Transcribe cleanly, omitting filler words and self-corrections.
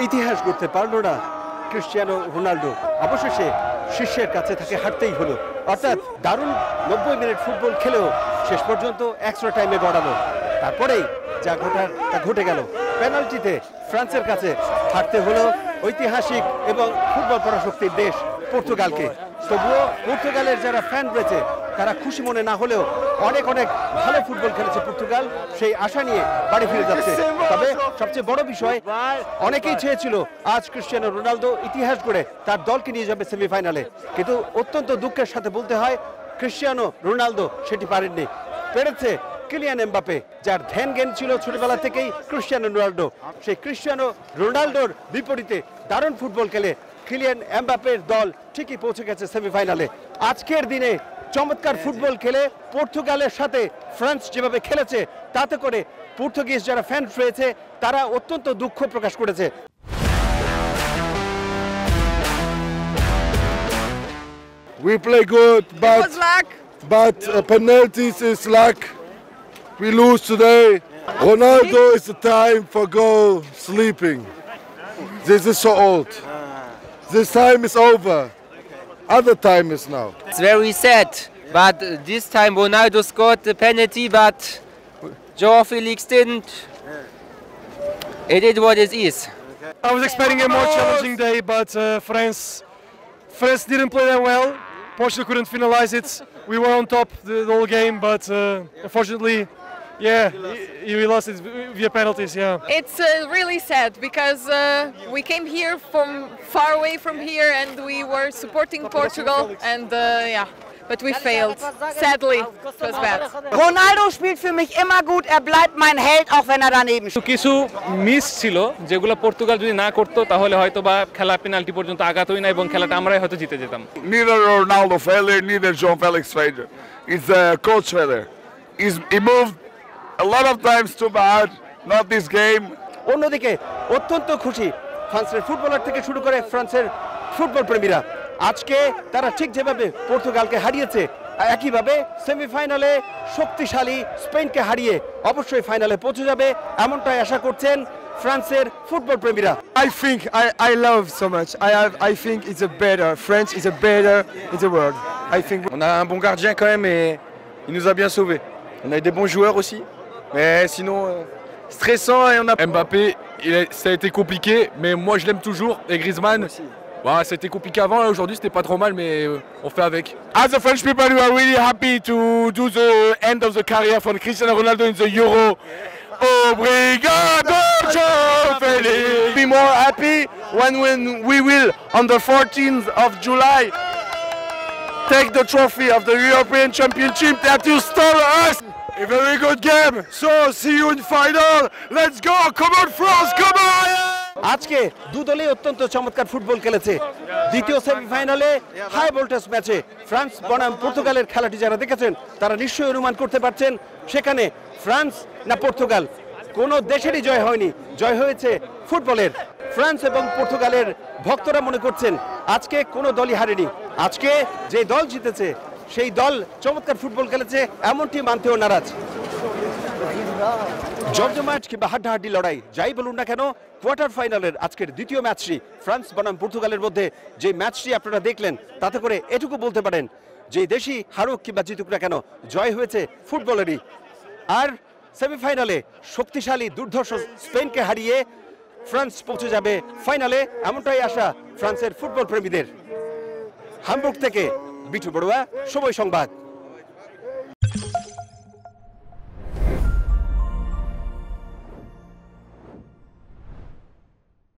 ইতিহাস গড়তে পারলো না ক্রিশ্চিয়ানো রোনাল্ডো। অবশেষে শীর্ষের কাছে তাকে হারতেই হলো। অর্থাৎ দারুণ 90 মিনিট ফুটবল খেলেও শেষ পর্যন্ত এক্সট্রা টাইমে গড়ালো। তারপরেই যা ঘটার তা ঘটে গেল। পেনাল্টিতে ফ্রান্সের কাছে হারতে হলো ঐতিহাসিক এবং ফুটবল পরাশক্তির দেশ পর্তুগালকে। তবুও পর্তুগালের যারা ফ্যান রয়েছে তারা খুশি মনে না হলেও অনেক অনেক ভালো ফুটবল খেলেছে পর্তুগাল, সেই আশা নিয়ে বাড়ি ফিরে যাচ্ছে। তবে সবচেয়ে বড় বিষয়, অনেকেই চেয়েছিল আজ ক্রিশ্চিয়ানো রোনালদো ইতিহাস গড়ে তার দলকে নিয়ে যাবে সেমিফাইনালে, কিন্তু অত্যন্ত দুঃখের সাথে বলতে হয় ক্রিশ্চিয়ানো রোনালদো সেটি পারেননি। পেরেছে কিলিয়ান এমবাপে, যার ধ্যান জ্ঞান ছিল ছোটবেলা থেকেই ক্রিশ্চিয়ানো রোনালদো। সেই ক্রিশ্চিয়ানো রোনালদোর বিপরীতে দারুণ ফুটবল খেলে কিলিয়ান এমবাপের দল ঠিকই পৌঁছে গেছে সেমিফাইনালে। আজকের দিনে চমৎকার ফুটবল খেলে পর্তুগালের সাথে ফ্রান্স যেভাবে খেলেছে তাতে করে পর্তুগিজ যারা ফ্যান রয়েছে তারা অত্যন্ত দুঃখ প্রকাশ করেছে। We play good, but penalties is luck. We lose today. Ronaldo is the time for go sleeping. This is so old. This time is over. Other time is now. It's very sad, but this time Ronaldo scored the penalty, but Joao Felix didn't. It is what it is. I was expecting a more challenging day, but France didn't play that well. Portugal couldn't finalize it. We were on top the whole game, but unfortunately, yeah, we lost it via penalties. Yeah. It's really sad because we came here from far away from here and we were supporting Portugal and yeah. But we failed. Sadly, it was bad. Ronaldo spielt für mich immer gut. bleibt mein Held, auch wenn daneben steht. কিছু miss ছিল যেগুলো Portugal যদি না করতো তাহলে হয়তো বা খেলা পেনাল্টি পর্যন্ত আগাতোই না এবং খেলাটা আমরাই হয়তো জিতে যেতাম। Neither Ronaldo failure, neither Joao Felix failure. It's the coach failure. He moved a lot of times too bad, not this game. অন্যদিকে অত্যন্ত খুশি ফ্রান্সের ফুটবলার থেকে শুরু করে ফ্রান্সের ফুটবল প্রেমীরা। আজকে তারা ঠিক যেভাবে পর্তুগালকে হারিয়েছে একইভাবে সেমিফাইনালে শক্তিশালী স্পেনকে হারিয়ে অবশ্যই ফাইনালে পৌঁছে যাবে এমনটাই আশা করছেন ফ্রান্সের football প্রেমীরা। I love so much. I think it's a better France is a better in the world. I think on a un bon gardien quand même et il nous a bien sauvés. On a des bons joueurs aussi, mais sinon stressant et on a Mbappé, ça a été compliqué, mais moi je l'aime toujours et Griezmann. Bah, c'était compliqué avant, aujourd'hui c'était pas trop mal, mais on fait avec. As the French people, we are really happy to do the end of the career for Cristiano Ronaldo in the Euro. Obrigado, Joao Felix. Be more happy when we will, on the 14th of July, take the trophy of the European Championship that you stole us. A very good game. So see you in final. Let's go. Come on, France. Come on. আজকে দুদলই অত্যন্ত চমৎকার football খেলেছে। দ্বিতীয় সেমিফাইনালে high voltage ম্যাচে France বনাম পর্তুগালের খেলাটি যারা দেখেছেন তারা নিশ্চয়ই অনুমান করতে পারছেন সেখানে ফ্রান্স না পর্তুগাল কোনো দেশেরই জয় হয়নি, জয় হয়েছে ফুটবলের। ফ্রান্স এবং পর্তুগালের ভক্তরা মনে করছেন আজকে কোনো দলই হারেনি। আজকে যে দল জিতেছে সেই দল চমৎকার ফুটবল খেলেছে এমনটি মানতেও নারাজ। জমজমাট কিংবা হাড্ডাহাড্ডি লড়াই যাই বলুন না কেন, কোয়ার্টার ফাইনালের আজকের দ্বিতীয় ম্যাচটি ফ্রান্স বনাম পর্তুগালের মধ্যে যে ম্যাচটি আপনারা দেখলেন তাতে করে এটুকু বলতে পারেন যে দেশই হারুক কিংবা জিতুক না কেন জয় হয়েছে ফুটবলেরই। আর সেমিফাইনালে শক্তিশালী দুর্ধর্ষ স্পেনকে হারিয়ে ফ্রান্স পৌঁছে যাবে ফাইনালে এমনটাই আশা ফ্রান্সের ফুটবল প্রেমীদের। হামবুর্গ থেকে বিটু বড়ুয়া, সময় সংবাদ।